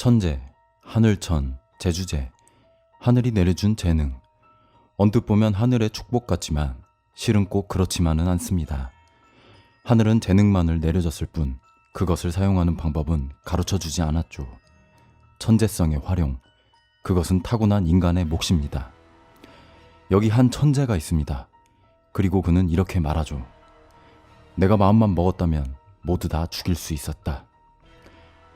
천재, 하늘천, 재주재, 하늘이 내려준 재능. 언뜻 보면 하늘의 축복 같지만 실은 꼭 그렇지만은 않습니다. 하늘은 재능만을 내려줬을 뿐 그것을 사용하는 방법은 가르쳐주지 않았죠. 천재성의 활용, 그것은 타고난 인간의 몫입니다. 여기 한 천재가 있습니다. 그리고 그는 이렇게 말하죠. 내가 마음만 먹었다면 모두 다 죽일 수 있었다.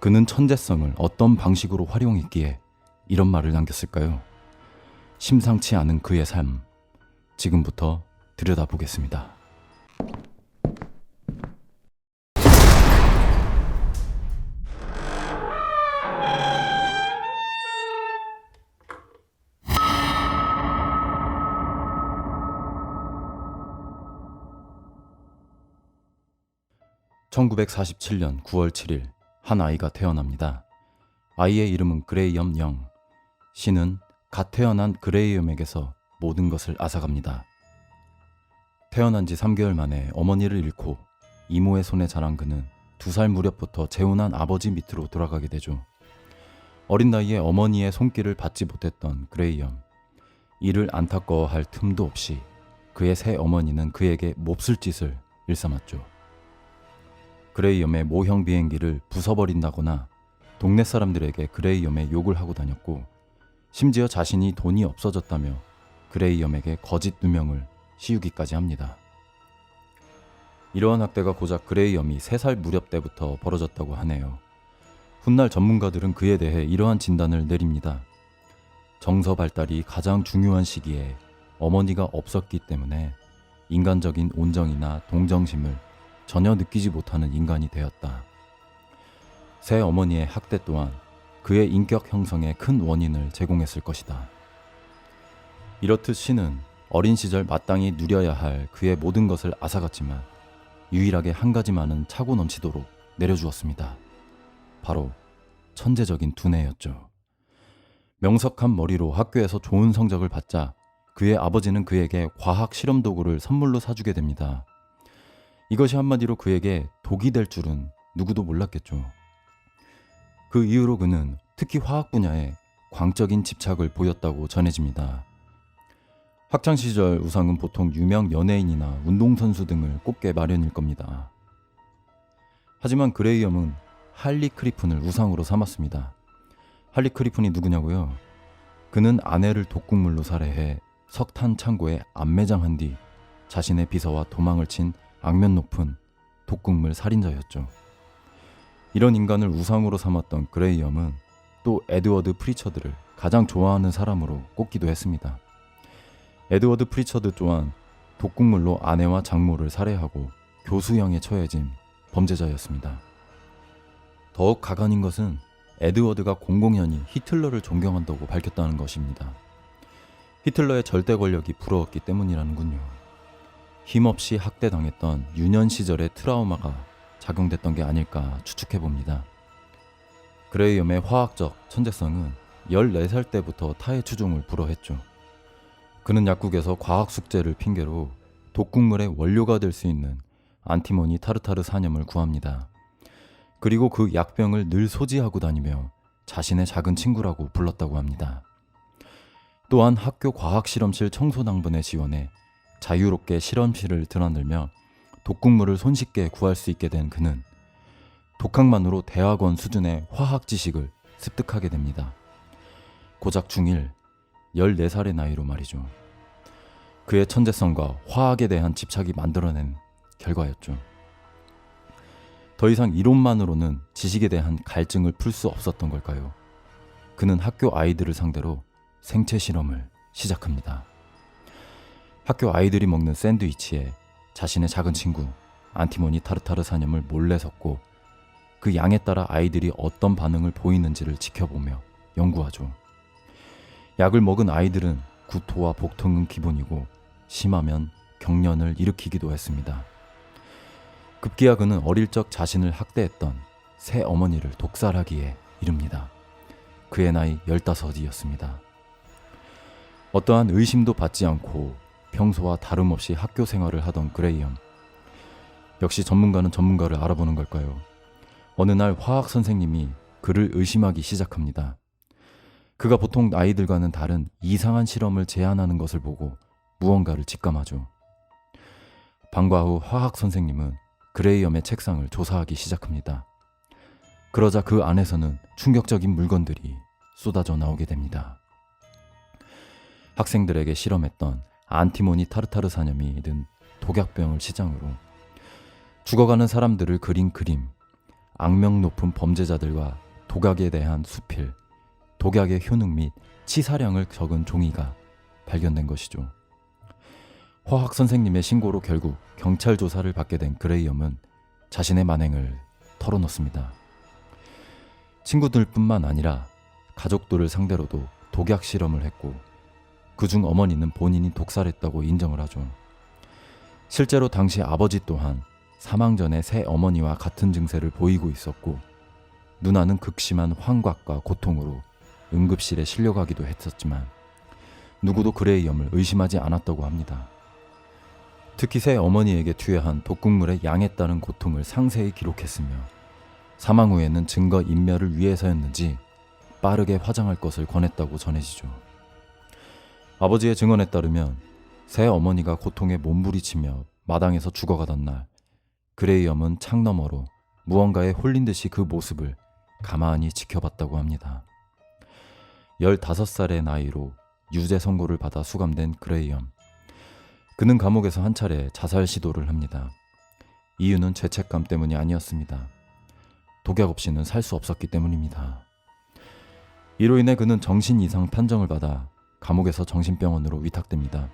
그는 천재성을 어떤 방식으로 활용했기에 이런 말을 남겼을까요? 심상치 않은 그의 삶, 지금부터 들여다보겠습니다. (1947년 9월 7일) 한 아이가 태어납니다. 아이의 이름은 그레이엄 영. 신은 갓 태어난 그레이엄에게서 모든 것을 앗아갑니다. 태어난 지 3개월 만에 어머니를 잃고 이모의 손에 자란 그는 2살 무렵부터 재혼한 아버지 밑으로 돌아가게 되죠. 어린 나이에 어머니의 손길을 받지 못했던 그레이엄. 이를 안타까워할 틈도 없이 그의 새 어머니는 그에게 몹쓸 짓을 일삼았죠. 그레이엄의 모형 비행기를 부숴버린다거나 동네 사람들에게 그레이엄의 욕을 하고 다녔고, 심지어 자신이 돈이 없어졌다며 그레이엄에게 거짓 누명을 씌우기까지 합니다. 이러한 학대가 고작 그레이엄이 3살 무렵 때부터 벌어졌다고 하네요. 훗날 전문가들은 그에 대해 이러한 진단을 내립니다. 정서 발달이 가장 중요한 시기에 어머니가 없었기 때문에 인간적인 온정이나 동정심을 전혀 느끼지 못하는 인간이 되었다. 새 어머니의 학대 또한 그의 인격 형성에 큰 원인을 제공했을 것이다. 이렇듯 신은 어린 시절 마땅히 누려야 할 그의 모든 것을 앗아갔지만 유일하게 한 가지만은 차고 넘치도록 내려주었습니다. 바로 천재적인 두뇌였죠. 명석한 머리로 학교에서 좋은 성적을 받자 그의 아버지는 그에게 과학 실험 도구를 선물로 사주게 됩니다. 이것이 한마디로 그에게 독이 될 줄은 누구도 몰랐겠죠. 그 이후로 그는 특히 화학 분야에 광적인 집착을 보였다고 전해집니다. 학창시절 우상은 보통 유명 연예인이나 운동선수 등을 꼽게 마련일 겁니다. 하지만 그레이엄은 할리 크리픈을 우상으로 삼았습니다. 할리 크리픈이 누구냐고요? 그는 아내를 독극물로 살해해 석탄 창고에 안매장한 뒤 자신의 비서와 도망을 친 악면 높은 독극물 살인자였죠. 이런 인간을 우상으로 삼았던 그레이엄은 또 에드워드 프리처드를 가장 좋아하는 사람으로 꼽기도 했습니다. 에드워드 프리처드 또한 독극물로 아내와 장모를 살해하고 교수형에 처해진 범죄자였습니다. 더욱 가관인 것은 에드워드가 공공연히 히틀러를 존경한다고 밝혔다는 것입니다. 히틀러의 절대 권력이 부러웠기 때문이라는군요. 힘없이 학대당했던 유년 시절의 트라우마가 작용됐던 게 아닐까 추측해봅니다. 그레이엄의 화학적 천재성은 14살 때부터 타의 추종을 불허했죠. 그는 약국에서 과학 숙제를 핑계로 독극물의 원료가 될 수 있는 안티모니 타르타르 산염을 구합니다. 그리고 그 약병을 늘 소지하고 다니며 자신의 작은 친구라고 불렀다고 합니다. 또한 학교 과학실험실 청소당번에 지원해 자유롭게 실험실을 드나들며 독극물을 손쉽게 구할 수 있게 된 그는 독학만으로 대학원 수준의 화학 지식을 습득하게 됩니다. 고작 중1, 14살의 나이로 말이죠. 그의 천재성과 화학에 대한 집착이 만들어낸 결과였죠. 더 이상 이론만으로는 지식에 대한 갈증을 풀 수 없었던 걸까요? 그는 학교 아이들을 상대로 생체 실험을 시작합니다. 학교 아이들이 먹는 샌드위치에 자신의 작은 친구 안티모니 타르타르 산염을 몰래 섞고 그 양에 따라 아이들이 어떤 반응을 보이는지를 지켜보며 연구하죠. 약을 먹은 아이들은 구토와 복통은 기본이고 심하면 경련을 일으키기도 했습니다. 급기야 그는 어릴 적 자신을 학대했던 새 어머니를 독살하기에 이릅니다. 그의 나이 15이었습니다. 어떠한 의심도 받지 않고 평소와 다름없이 학교 생활을 하던 그레이엄. 역시 전문가는 전문가를 알아보는 걸까요? 어느 날 화학 선생님이 그를 의심하기 시작합니다. 그가 보통 아이들과는 다른 이상한 실험을 제안하는 것을 보고 무언가를 직감하죠. 방과 후 화학 선생님은 그레이엄의 책상을 조사하기 시작합니다. 그러자 그 안에서는 충격적인 물건들이 쏟아져 나오게 됩니다. 학생들에게 실험했던 안티모니 타르타르 사념이 든 독약병을 시장으로 죽어가는 사람들을 그린 그림, 악명 높은 범죄자들과 독약에 대한 수필, 독약의 효능 및 치사량을 적은 종이가 발견된 것이죠. 화학 선생님의 신고로 결국 경찰 조사를 받게 된 그레이엄은 자신의 만행을 털어놓습니다. 친구들뿐만 아니라 가족들을 상대로도 독약 실험을 했고 그중 어머니는 본인이 독살했다고 인정을 하죠. 실제로 당시 아버지 또한 사망 전에 새 어머니와 같은 증세를 보이고 있었고 누나는 극심한 환각과 고통으로 응급실에 실려가기도 했었지만 누구도 그레이엄을 의심하지 않았다고 합니다. 특히 새 어머니에게 투여한 독극물의 양에 따른 고통을 상세히 기록했으며 사망 후에는 증거 인멸을 위해서였는지 빠르게 화장할 것을 권했다고 전해지죠. 아버지의 증언에 따르면 새 어머니가 고통에 몸부리치며 마당에서 죽어가던 날 그레이엄은 창 너머로 무언가에 홀린 듯이 그 모습을 가만히 지켜봤다고 합니다. 15살의 나이로 유죄 선고를 받아 수감된 그레이엄. 그는 감옥에서 한 차례 자살 시도를 합니다. 이유는 죄책감 때문이 아니었습니다. 독약 없이는 살 수 없었기 때문입니다. 이로 인해 그는 정신 이상 판정을 받아 감옥에서 정신병원으로 위탁됩니다.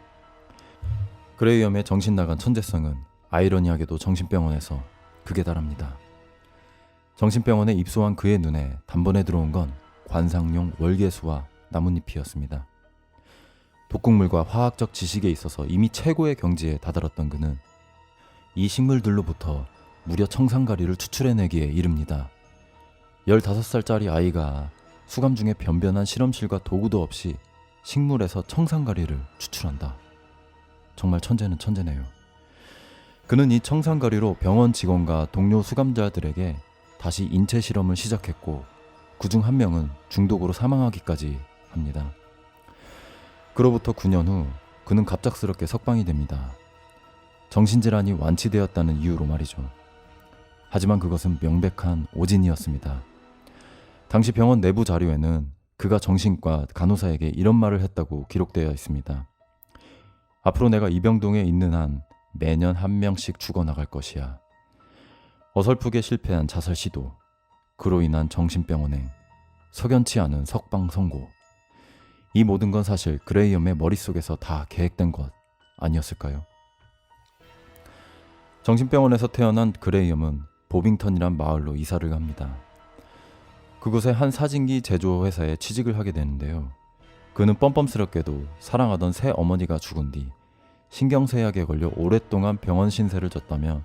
그레이엄의 정신 나간 천재성은 아이러니하게도 정신병원에서 극에 달합니다. 정신병원에 입소한 그의 눈에 단번에 들어온 건 관상용 월계수와 나뭇잎이었습니다. 독극물과 화학적 지식에 있어서 이미 최고의 경지에 다다랐던 그는 이 식물들로부터 무려 청산가리를 추출해내기에 이릅니다. 15살짜리 아이가 수감 중에 변변한 실험실과 도구도 없이 식물에서 청산가리를 추출한다. 정말 천재는 천재네요. 그는 이 청산가리로 병원 직원과 동료 수감자들에게 다시 인체 실험을 시작했고 그중 한 명은 중독으로 사망하기까지 합니다. 그로부터 9년 후 그는 갑작스럽게 석방이 됩니다. 정신질환이 완치되었다는 이유로 말이죠. 하지만 그것은 명백한 오진이었습니다. 당시 병원 내부 자료에는 그가 정신과 간호사에게 이런 말을 했다고 기록되어 있습니다. 앞으로 내가 이병동에 있는 한 매년 한 명씩 죽어나갈 것이야. 어설프게 실패한 자살 시도, 그로 인한 정신병원행, 석연치 않은 석방 선고. 이 모든 건 사실 그레이엄의 머릿속에서 다 계획된 것 아니었을까요? 정신병원에서 태어난 그레이엄은 보빙턴이란 마을로 이사를 갑니다. 그곳에 한 사진기 제조 회사에 취직을 하게 되는데요. 그는 뻔뻔스럽게도 사랑하던 새 어머니가 죽은 뒤 신경쇠약에 걸려 오랫동안 병원 신세를 졌다며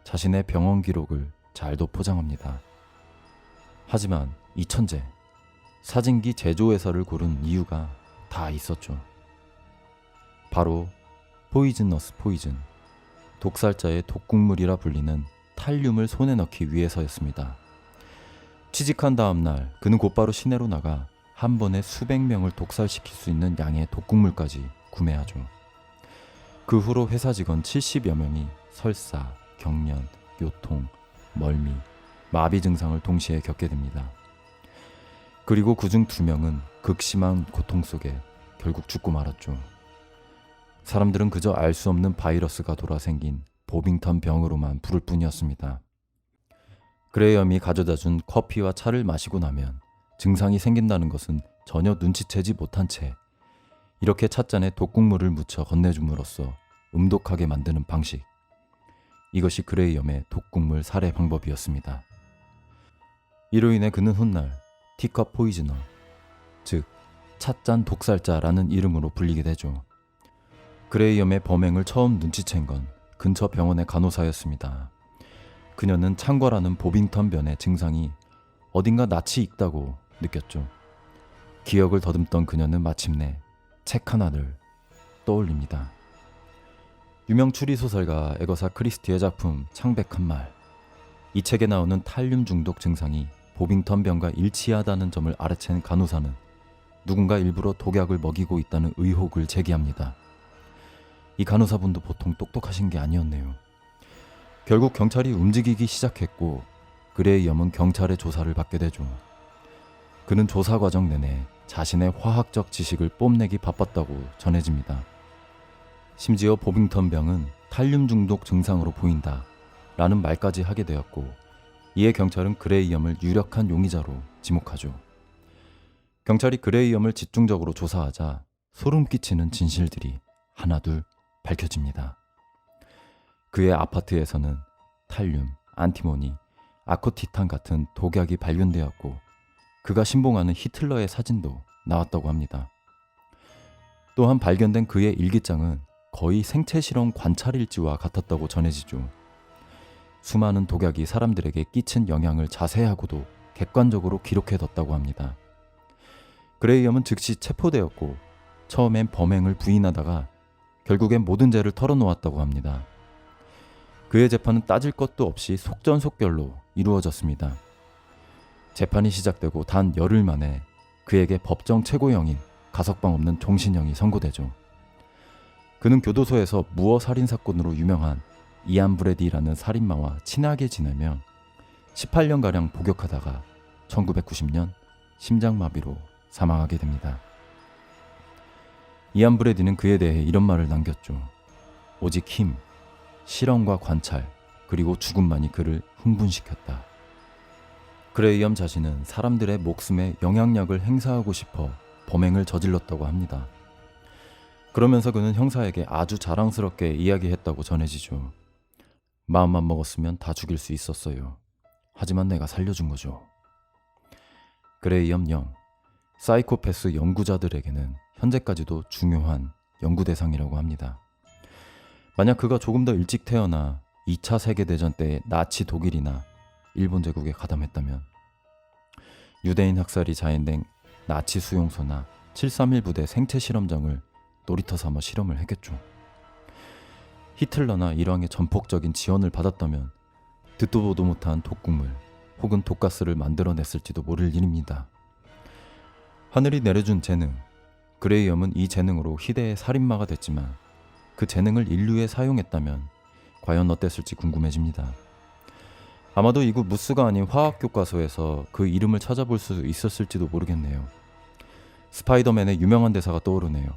자신의 병원 기록을 잘도 포장합니다. 하지만 이 천재, 사진기 제조회사를 고른 이유가 다 있었죠. 바로 포이즈너스 포이즌, 독살자의 독극물이라 불리는 탈륨을 손에 넣기 위해서였습니다. 취직한 다음 날 그는 곧바로 시내로 나가 한 번에 수백 명을 독살시킬 수 있는 양의 독극물까지 구매하죠. 그 후로 회사 직원 70여 명이 설사, 경련, 요통, 멀미, 마비 증상을 동시에 겪게 됩니다. 그리고 그중 2명은 극심한 고통 속에 결국 죽고 말았죠. 사람들은 그저 알 수 없는 바이러스가 돌아 생긴 보빙턴 병으로만 부를 뿐이었습니다. 그레이엄이 가져다준 커피와 차를 마시고 나면 증상이 생긴다는 것은 전혀 눈치채지 못한 채 이렇게 찻잔에 독극물을 묻혀 건네줌으로써 음독하게 만드는 방식. 이것이 그레이엄의 독극물 살해 방법이었습니다. 이로 인해 그는 훗날 티컵 포이즈너, 즉 찻잔 독살자라는 이름으로 불리게 되죠. 그레이엄의 범행을 처음 눈치챈 건 근처 병원의 간호사였습니다. 그녀는 창궐하는 보빙턴 변의 증상이 어딘가 낯이 익다고 느꼈죠. 기억을 더듬던 그녀는 마침내 책 하나를 떠올립니다. 유명 추리소설가 에거사 크리스티의 작품 창백한 말. 이 책에 나오는 탈륨 중독 증상이 보빙턴 병과 일치하다는 점을 알아챈 간호사는 누군가 일부러 독약을 먹이고 있다는 의혹을 제기합니다. 이 간호사분도 보통 똑똑하신 게 아니었네요. 결국 경찰이 움직이기 시작했고 그레이엄은 경찰의 조사를 받게 되죠. 그는 조사 과정 내내 자신의 화학적 지식을 뽐내기 바빴다고 전해집니다. 심지어 보빙턴 병은 탈륨 중독 증상으로 보인다 라는 말까지 하게 되었고, 이에 경찰은 그레이엄을 유력한 용의자로 지목하죠. 경찰이 그레이엄을 집중적으로 조사하자 소름 끼치는 진실들이 하나둘 밝혀집니다. 그의 아파트에서는 탈륨, 안티모니, 아코티탄 같은 독약이 발견되었고 그가 신봉하는 히틀러의 사진도 나왔다고 합니다. 또한 발견된 그의 일기장은 거의 생체 실험 관찰일지와 같았다고 전해지죠. 수많은 독약이 사람들에게 끼친 영향을 자세하고도 객관적으로 기록해뒀다고 합니다. 그레이엄은 즉시 체포되었고 처음엔 범행을 부인하다가 결국엔 모든 죄를 털어놓았다고 합니다. 그의 재판은 따질 것도 없이 속전속결로 이루어졌습니다. 재판이 시작되고 단 열흘 만에 그에게 법정 최고형인 가석방 없는 종신형이 선고되죠. 그는 교도소에서 무어 살인 사건으로 유명한 이안 브래디라는 살인마와 친하게 지내며 18년가량 복역하다가 1990년 심장마비로 사망하게 됩니다. 이안 브래디는 그에 대해 이런 말을 남겼죠. 오직 힘, 실험과 관찰, 그리고 죽음만이 그를 흥분시켰다. 그레이엄 자신은 사람들의 목숨에 영향력을 행사하고 싶어 범행을 저질렀다고 합니다. 그러면서 그는 형사에게 아주 자랑스럽게 이야기했다고 전해지죠. 마음만 먹었으면 다 죽일 수 있었어요. 하지만 내가 살려준 거죠. 그레이엄 영, 사이코패스 연구자들에게는 현재까지도 중요한 연구 대상이라고 합니다. 만약 그가 조금 더 일찍 태어나 2차 세계대전 때 나치 독일이나 일본 제국에 가담했다면, 유대인 학살이 자행된 나치 수용소나 731 부대 생체 실험장을 놀이터 삼아 실험을 했겠죠. 히틀러나 일왕의 전폭적인 지원을 받았다면 듣도 보도 못한 독극물 혹은 독가스를 만들어냈을지도 모를 일입니다. 하늘이 내려준 재능, 그레이엄은 이 재능으로 희대의 살인마가 됐지만 그 재능을 인류에 사용했다면 과연 어땠을지 궁금해집니다. 아마도 이곳 무스가 아닌 화학교과서에서 그 이름을 찾아볼 수 있었을지도 모르겠네요. 스파이더맨의 유명한 대사가 떠오르네요.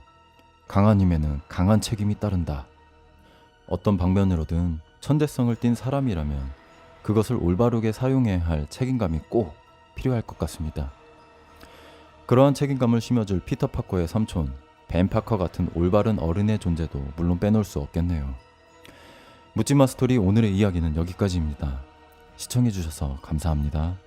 강한 힘에는 강한 책임이 따른다. 어떤 방면으로든 천재성을 띈 사람이라면 그것을 올바르게 사용해야 할 책임감이 꼭 필요할 것 같습니다. 그러한 책임감을 심어줄 피터 파커의 삼촌 벤 파커 같은 올바른 어른의 존재도 물론 빼놓을 수 없겠네요. 묻지마 스토리 오늘의 이야기는 여기까지입니다. 시청해주셔서 감사합니다.